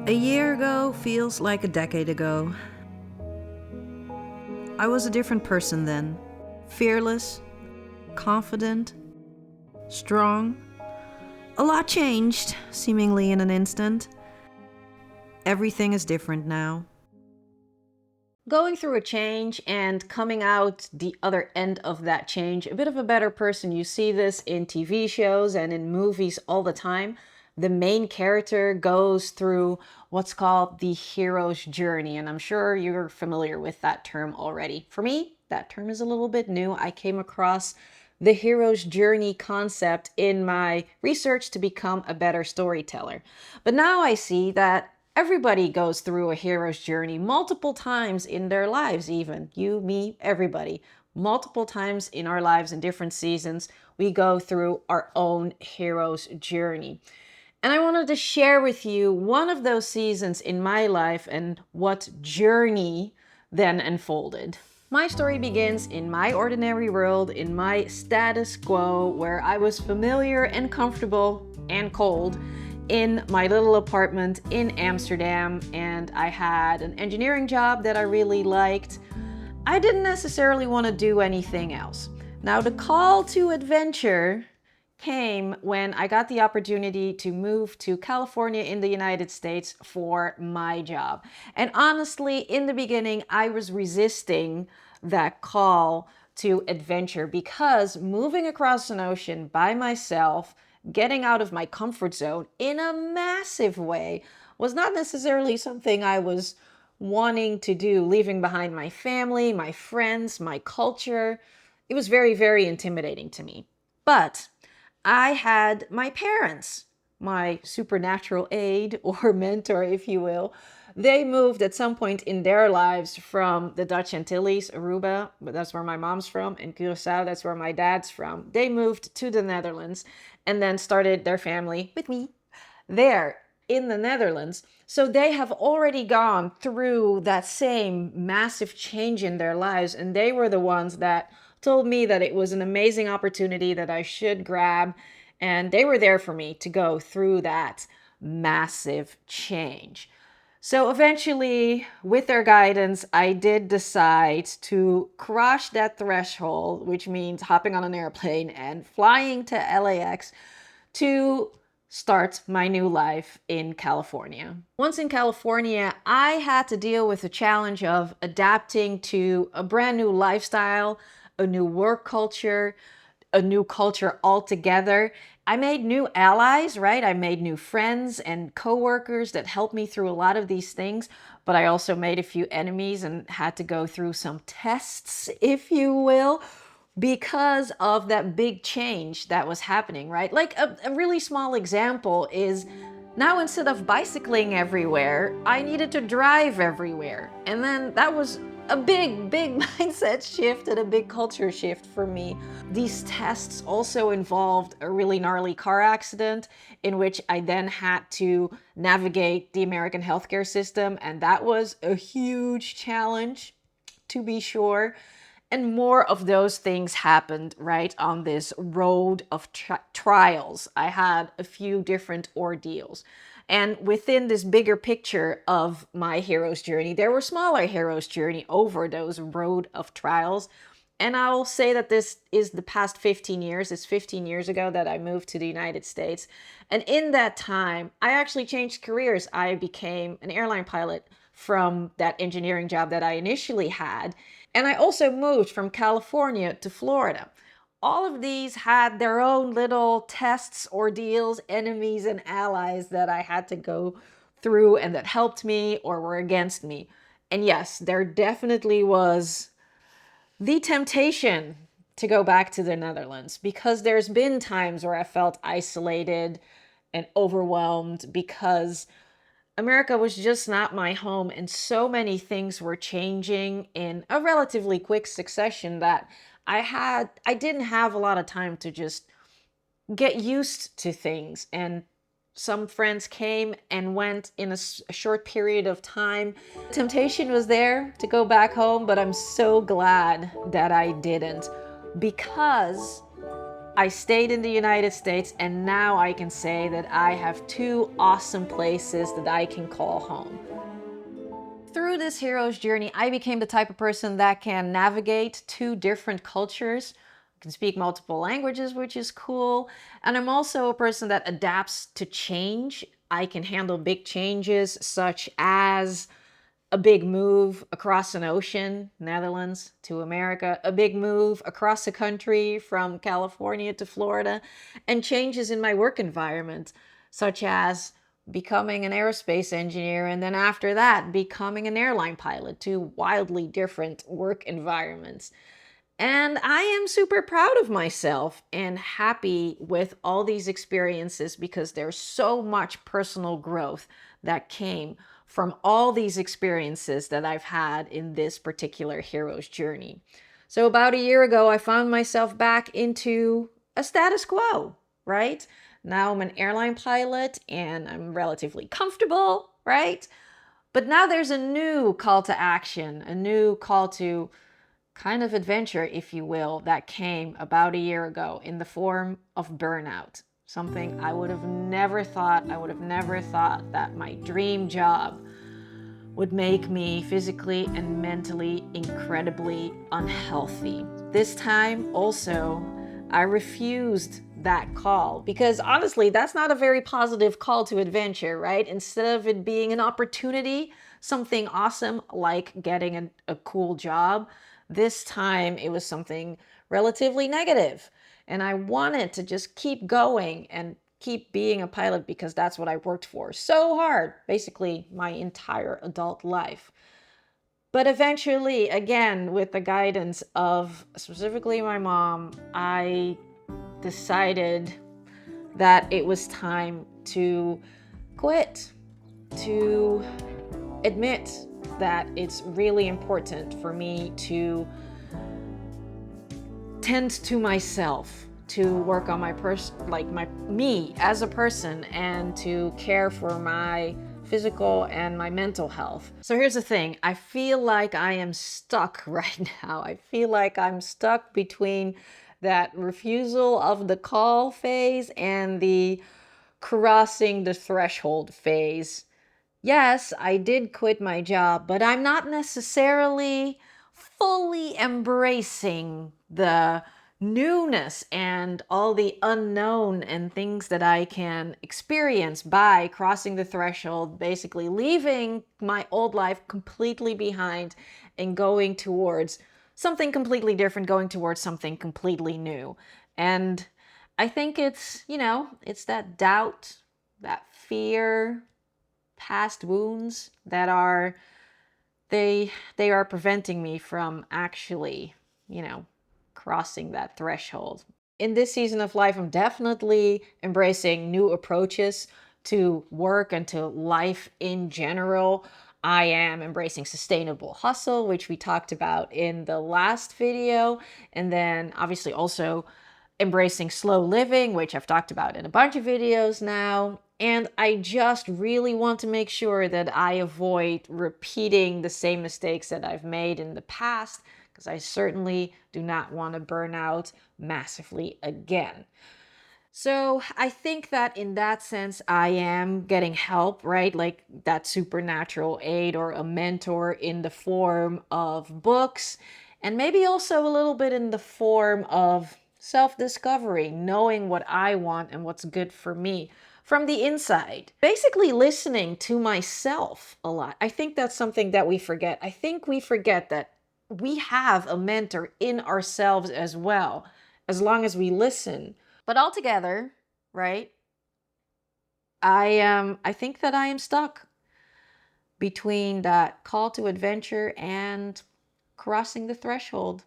A year ago feels like a decade ago. I was a different person then. Fearless, confident, strong. A lot changed, seemingly in an instant. Everything is different now. Going through a change and coming out the other end of that change, a bit of a better person. You see this in TV shows and in movies all the time. The main character goes through what's called the hero's journey, and I'm sure you're familiar with that term already. For me, that term is a little bit new. I came across the hero's journey concept in my research to become a better storyteller. But now I see that everybody goes through a hero's journey multiple times in their lives, even you, me, everybody. Multiple times in our lives in different seasons, we go through our own hero's journey. And I wanted to share with you one of those seasons in my life and what journey then unfolded. My story begins in my ordinary world, in my status quo, where I was familiar and comfortable and cold in my little apartment in Amsterdam, and I had an engineering job that I really liked. I didn't necessarily want to do anything else. Now, the call to adventure came when I got the opportunity to move to California in the United States for my job. And honestly, in the beginning, I was resisting that call to adventure because moving across an ocean by myself, getting out of my comfort zone in a massive way, was not necessarily something I was wanting to do, leaving behind my family, my friends, my culture. It was very, very intimidating to me. But I had my parents, my supernatural aid or mentor, if you will. They moved at some point in their lives from the Dutch Antilles, Aruba, but that's where my mom's from, and Curaçao, that's where my dad's from. They moved to the Netherlands and then started their family with me there in the Netherlands. So they have already gone through that same massive change in their lives, and they were the ones that told me that it was an amazing opportunity that I should grab, and they were there for me to go through that massive change. So eventually, with their guidance, I did decide to cross that threshold, which means hopping on an airplane and flying to LAX to start my new life in California. Once in California, I had to deal with the challenge of adapting to a brand new lifestyle, a new work culture, a new culture altogether. I made new allies, right? I made new friends and coworkers that helped me through a lot of these things, but I also made a few enemies and had to go through some tests, if you will, because of that big change that was happening, right? Like a really small example is now instead of bicycling everywhere, I needed to drive everywhere. And then that was a big, big mindset shift and a big culture shift for me. These tests also involved a really gnarly car accident in which I then had to navigate the American healthcare system. And that was a huge challenge, to be sure. And more of those things happened right on this road of trials. I had a few different ordeals. And within this bigger picture of my hero's journey, there were smaller hero's journey over those road of trials. And I'll say that this is the past 15 years. It's 15 years ago that I moved to the United States. And in that time, I actually changed careers. I became an airline pilot from that engineering job that I initially had. And I also moved from California to Florida. All of these had their own little tests, ordeals, enemies, and allies that I had to go through and that helped me or were against me. And yes, there definitely was the temptation to go back to the Netherlands because there's been times where I felt isolated and overwhelmed because America was just not my home, and so many things were changing in a relatively quick succession that I didn't have a lot of time to just get used to things. And some friends came and went in a short period of time. Temptation was there to go back home, but I'm so glad that I didn't because I stayed in the United States, and now I can say that I have two awesome places that I can call home. Through this hero's journey, I became the type of person that can navigate two different cultures. I can speak multiple languages, which is cool. And I'm also a person that adapts to change. I can handle big changes, such as a big move across an ocean, Netherlands to America, a big move across the country from California to Florida, and changes in my work environment, such as becoming an aerospace engineer and then after that becoming an airline pilot, two wildly different work environments. And I am super proud of myself and happy with all these experiences because there's so much personal growth that came from all these experiences that I've had in this particular hero's journey. So about a year ago, I found myself back into a status quo, right? Now I'm an airline pilot and I'm relatively comfortable, right? But now there's a new call to action, a new call to kind of adventure, if you will, that came about a year ago in the form of burnout. Something I would have never thought that my dream job would make me physically and mentally incredibly unhealthy. This time also, I refused that call because honestly, that's not a very positive call to adventure, right? Instead of it being an opportunity, something awesome like getting a cool job, this time it was something relatively negative. And I wanted to just keep going and keep being a pilot because that's what I worked for so hard, basically my entire adult life. But eventually, again, with the guidance of specifically my mom, I decided that it was time to quit, to admit that it's really important for me to tend to myself, to work on me as a person, and to care for my physical and my mental health. So here's the thing. I feel like I am stuck right now. I feel like I'm stuck between that refusal of the call phase and the crossing the threshold phase. Yes, I did quit my job, but I'm not necessarily fully embracing the newness and all the unknown and things that I can experience by crossing the threshold, basically leaving my old life completely behind and going towards something completely different, going towards something completely new. And I think it's that doubt, that fear, past wounds that are they are preventing me from actually, crossing that threshold. In this season of life, I'm definitely embracing new approaches to work and to life in general. I am embracing sustainable hustle, which we talked about in the last video, and then obviously also embracing slow living, which I've talked about in a bunch of videos now. And I just really want to make sure that I avoid repeating the same mistakes that I've made in the past, because I certainly do not want to burn out massively again. So I think that in that sense, I am getting help, right? Like that supernatural aid or a mentor in the form of books, and maybe also a little bit in the form of self-discovery, knowing what I want and what's good for me from the inside. Basically listening to myself a lot. I think that's something that we forget. I think we forget that we have a mentor in ourselves as well, as long as we listen. But altogether, right, I think that I am stuck between that call to adventure and crossing the threshold.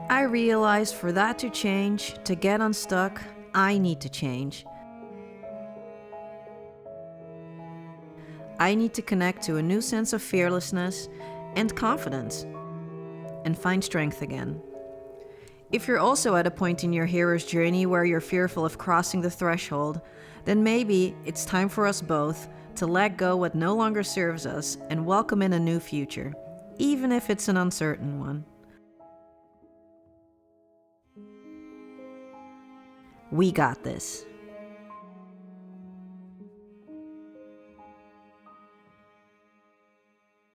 I realized for that to change, to get unstuck, I need to change. I need to connect to a new sense of fearlessness and confidence and find strength again. If you're also at a point in your hero's journey where you're fearful of crossing the threshold, then maybe it's time for us both to let go what no longer serves us and welcome in a new future, even if it's an uncertain one. We got this.